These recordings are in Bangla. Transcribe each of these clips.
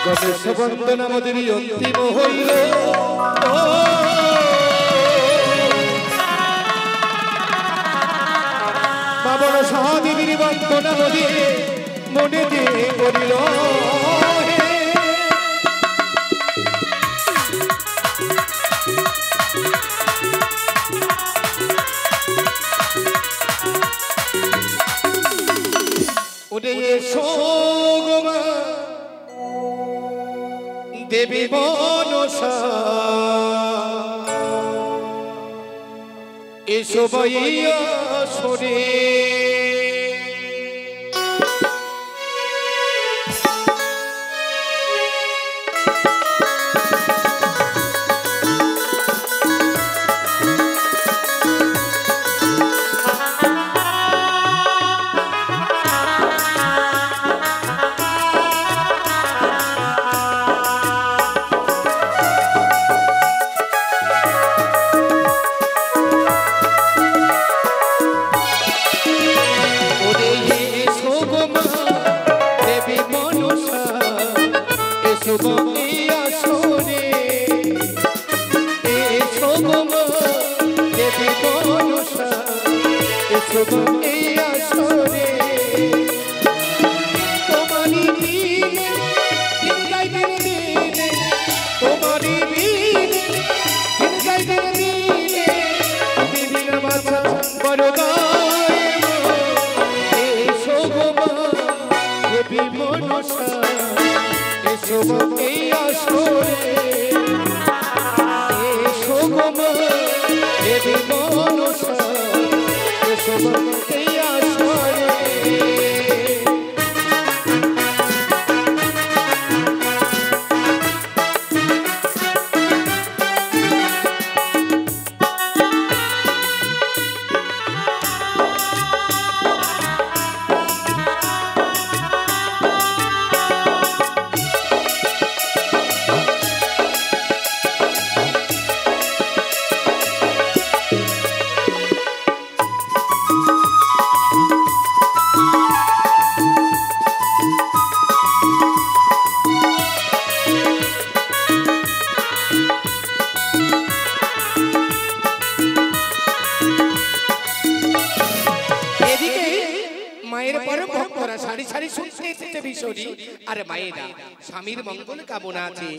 গণেশ বন্দনা মদির অন্তিম হইল বাবর সহদেবীর বন্দনা মদির মনে দিয়ে করিল দেবী মনসা এসো বইয়া সরে স্বামীর মঙ্গল কামনা আছে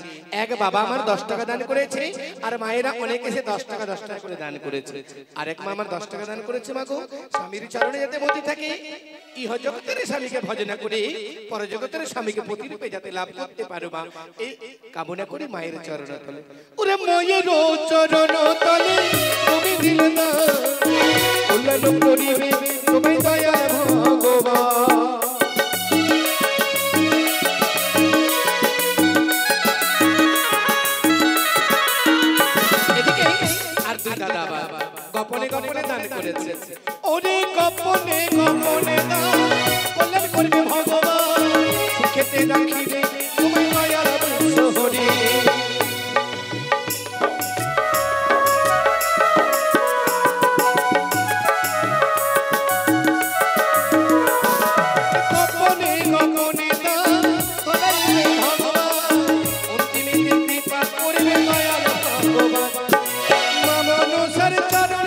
এক বাবা আমার 10 টাকা দান করেছে আর মায়েরা অনেক এসে 10 টাকা করে দান করেছে আর এক মা আমার 10 টাকা দান করেছে মাগো স্বামীর চরণে যাতে মতি থাকে ইহ জগতের স্বামীকে ভজনা করে পর জগতের স্বামীকে প্রতিরূপে যাতে লাভ করতে পারো মা এই কামনা করে মায়ের চরণ তলে ওরে মায়ের চরণ তলে তুমি দিলে না কল্যাণ করিবে তুমি দয়াল ভগবান গোপনে গোপনে দান করেছে ওরে গোপনে গোপনে দান কল্যাণ করবে ভগবান সুখেতে রাখিবে তোমায় মায়ার শহরে গোপনে গোপনে দান কল্যাণ ভগবান অন্তিমে কৃপা করবে মায়ার ভগবান মানসার চরণ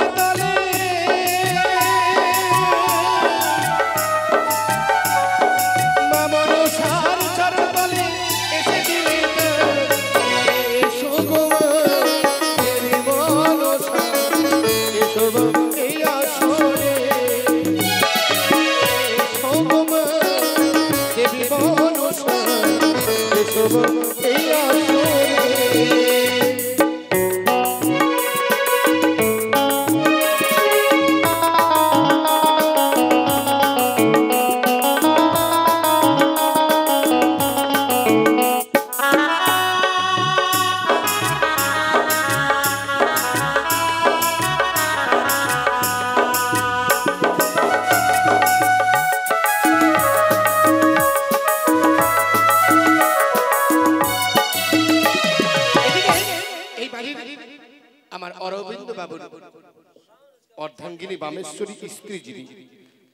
अर्धांगिनी बामेश्वरी स्त्री যিনি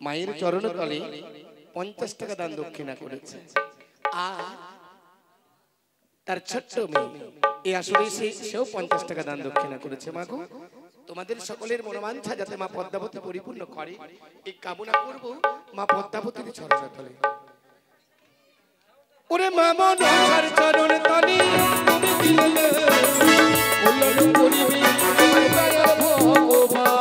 মায়ের চরণতলে 50 টাকা দান দক্ষিণা করেছে আর তার ছোট্ট মেয়ে এই আসলে সেও 50 টাকা দান দক্ষিণা করেছে। মা গো, তোমাদের সকলের মনোবাঞ্ছা যাতে মা পদ্মাবতী পরিপূর্ণ করে এই কামনা করব মা পদ্মাবতীর চরণ তলে। ওরে মা মনসার চরণ তলে তুমি দিলে কল্যাণ করিবি তোমার দয়া ভগবান।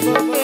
Bye.